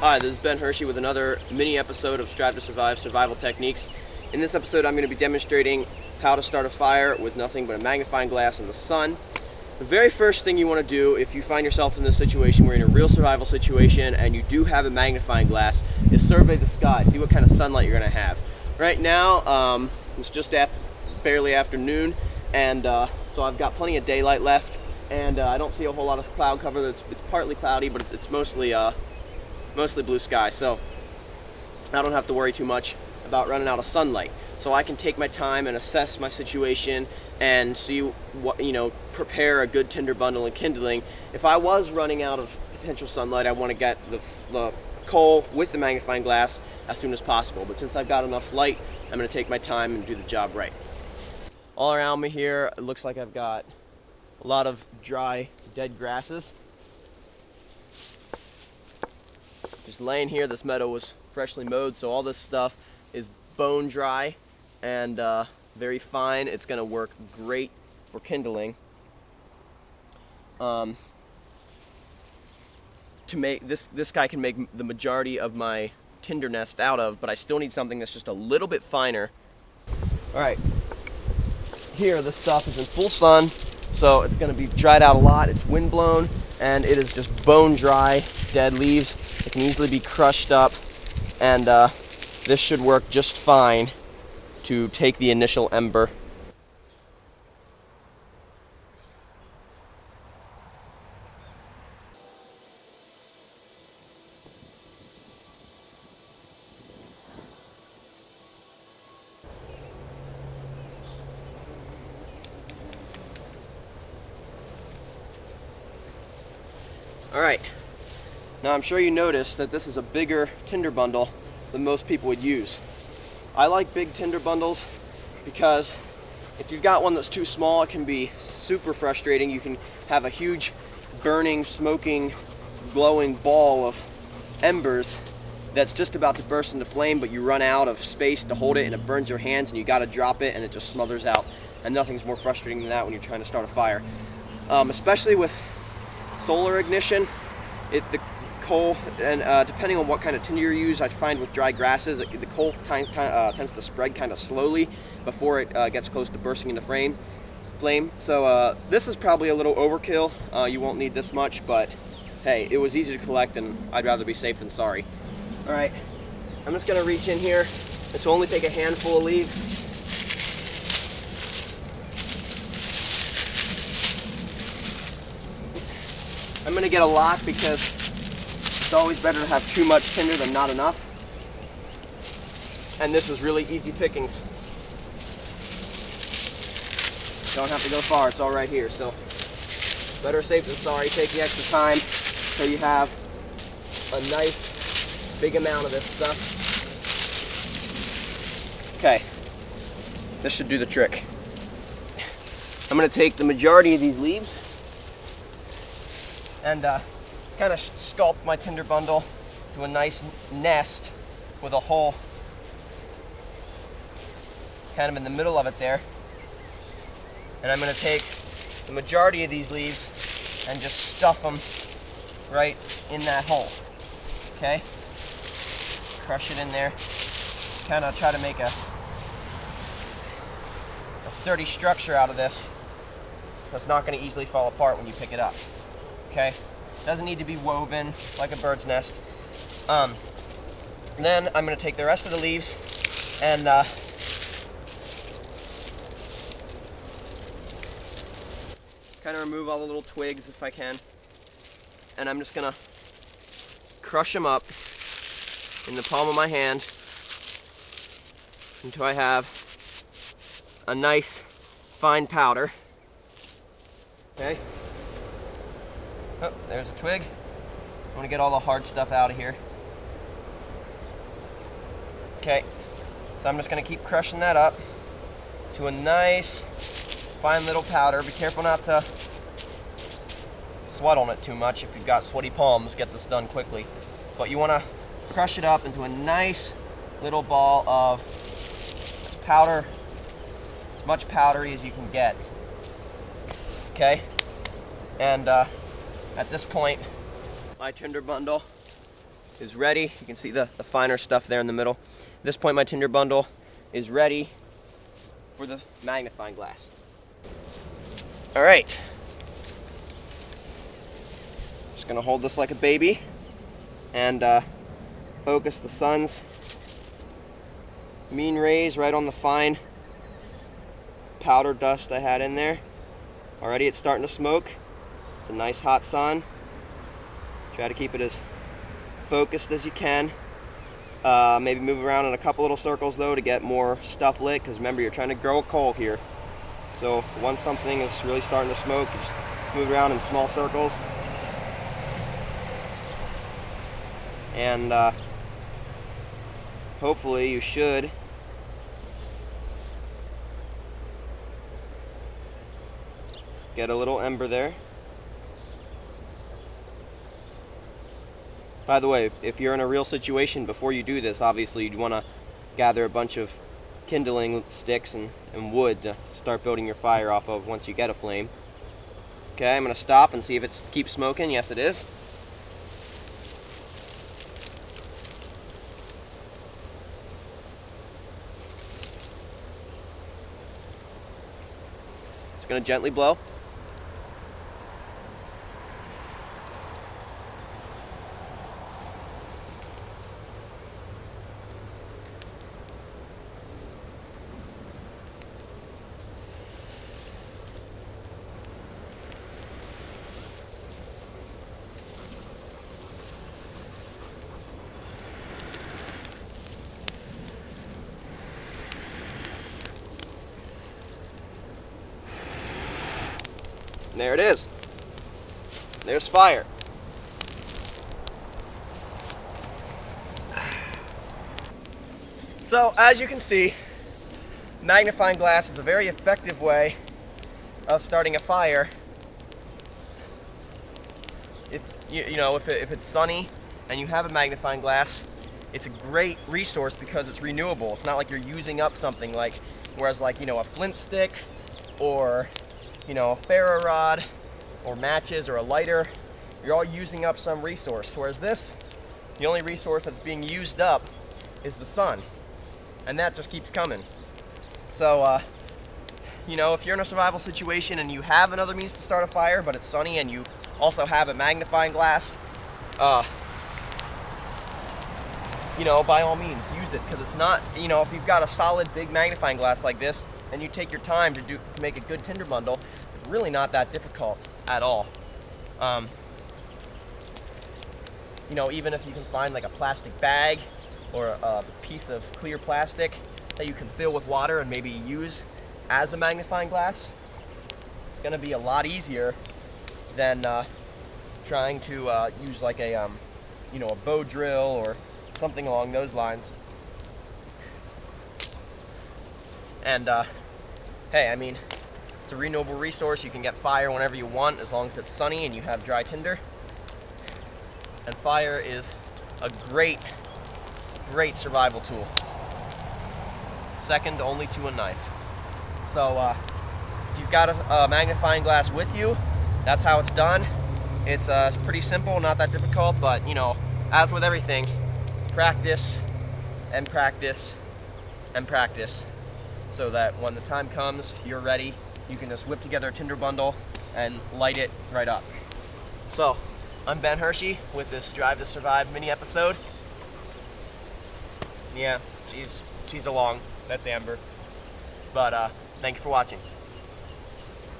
Hi, this is Ben Hershey with another mini episode of Strive to Survive Survival Techniques. In this episode, I'm going to be demonstrating how to start a fire with nothing but a magnifying glass and the sun. The very first thing you want to do if you find yourself in this situation where you're in a real survival situation and you do have a magnifying glass is survey the sky, see what kind of sunlight you're going to have. Right now, it's just barely afternoon, and so I've got plenty of daylight left, and I don't see a whole lot of cloud cover. It's partly cloudy, but it's mostly blue sky, so I don't have to worry too much about running out of sunlight. So I can take my time and assess my situation and see what, prepare a good tinder bundle and kindling. If I was running out of potential sunlight, I want to get the coal with the magnifying glass as soon as possible. But since I've got enough light, I'm going to take my time and do the job right. All around me here, it looks like I've got a lot of dry, dead grasses. Just laying here, this meadow was freshly mowed, so all this stuff is bone dry and very fine. It's going to work great for kindling. To make this guy can make the majority of my tinder nest out of, but I still need something that's just a little bit finer. All right, here this stuff is in full sun, so it's going to be dried out a lot. It's wind blown, and it is just bone dry, dead leaves. It can easily be crushed up, and this should work just fine to take the initial ember. All right. Now I'm sure you noticed that this is a bigger tinder bundle than most people would use. I like big tinder bundles because if you've got one that's too small, it can be super frustrating. You can have a huge burning, smoking, glowing ball of embers that's just about to burst into flame, but you run out of space to hold it and it burns your hands and you gotta drop it and it just smothers out. And nothing's more frustrating than that when you're trying to start a fire. Especially with solar ignition, the coal, and depending on what kind of tinder you use, I find with dry grasses, the coal tends to spread kind of slowly before it gets close to bursting into flame. So this is probably a little overkill. You won't need this much, but hey, it was easy to collect, and I'd rather be safe than sorry. All right, I'm just gonna reach in here. This will only take a handful of leaves. I'm gonna get a lot because it's always better to have too much tinder than not enough. And this is really easy pickings. Don't have to go far, it's all right here. So better safe than sorry. Take the extra time so you have a nice big amount of this stuff. Okay, this should do the trick. I'm gonna take the majority of these leaves and kind of sculpt my tinder bundle to a nice nest with a hole kind of in the middle of it there. And I'm going to take the majority of these leaves and just stuff them right in that hole. Okay? Crush it in there. Kind of try to make a sturdy structure out of this that's not going to easily fall apart when you pick it up. Okay? Doesn't need to be woven like a bird's nest. Then I'm going to take the rest of the leaves and kind of remove all the little twigs if I can. And I'm just going to crush them up in the palm of my hand until I have a nice fine powder. Okay? Oh, there's a twig. I want to get all the hard stuff out of here. Okay, so I'm just going to keep crushing that up to a nice fine little powder. Be careful not to sweat on it too much. If you've got sweaty palms, get this done quickly. But you want to crush it up into a nice little ball of powder, as much powdery as you can get. Okay, and at this point, my tinder bundle is ready. You can see the finer stuff there in the middle. At this point, my tinder bundle is ready for the magnifying glass. All right. Just gonna hold this like a baby and focus the sun's mean rays right on the fine powder dust I had in there. Already it's starting to smoke. It's a nice hot sun. Try to keep it as focused as you can. Maybe move around in a couple little circles though to get more stuff lit, because remember, you're trying to grow a coal here. So once something is really starting to smoke, you just move around in small circles. And hopefully you should get a little ember there. By the way, if you're in a real situation, before you do this, obviously you'd want to gather a bunch of kindling sticks and wood to start building your fire off of once you get a flame. Okay, I'm going to stop and see if it keeps smoking. Yes, it is. Just going to gently blow. There it is. There's fire. So as you can see, magnifying glass is a very effective way of starting a fire. If if it's sunny and you have a magnifying glass, it's a great resource because it's renewable. It's not like you're using up something whereas a flint stick or a ferro rod or matches or a lighter, you're all using up some resource. Whereas this, the only resource that's being used up is the sun, and that just keeps coming. So if you're in a survival situation and you have another means to start a fire, but it's sunny and you also have a magnifying glass, by all means use it, because it's not, if you've got a solid big magnifying glass like this and you take your time to make a good tinder bundle, it's really not that difficult at all. Even if you can find like a plastic bag or a piece of clear plastic that you can fill with water and maybe use as a magnifying glass, it's going to be a lot easier than trying to use like a bow drill or something along those lines. And hey, it's a renewable resource. You can get fire whenever you want as long as it's sunny and you have dry tinder. And fire is a great survival tool. Second only to a knife. So if you've got a magnifying glass with you, that's how it's done. It's pretty simple, not that difficult, but as with everything, practice and practice and practice, so that when the time comes, you're ready. You can just whip together a tinder bundle and light it right up. So, I'm Ben Hershey with this Drive to Survive mini episode. Yeah, she's along. That's Amber. But thank you for watching.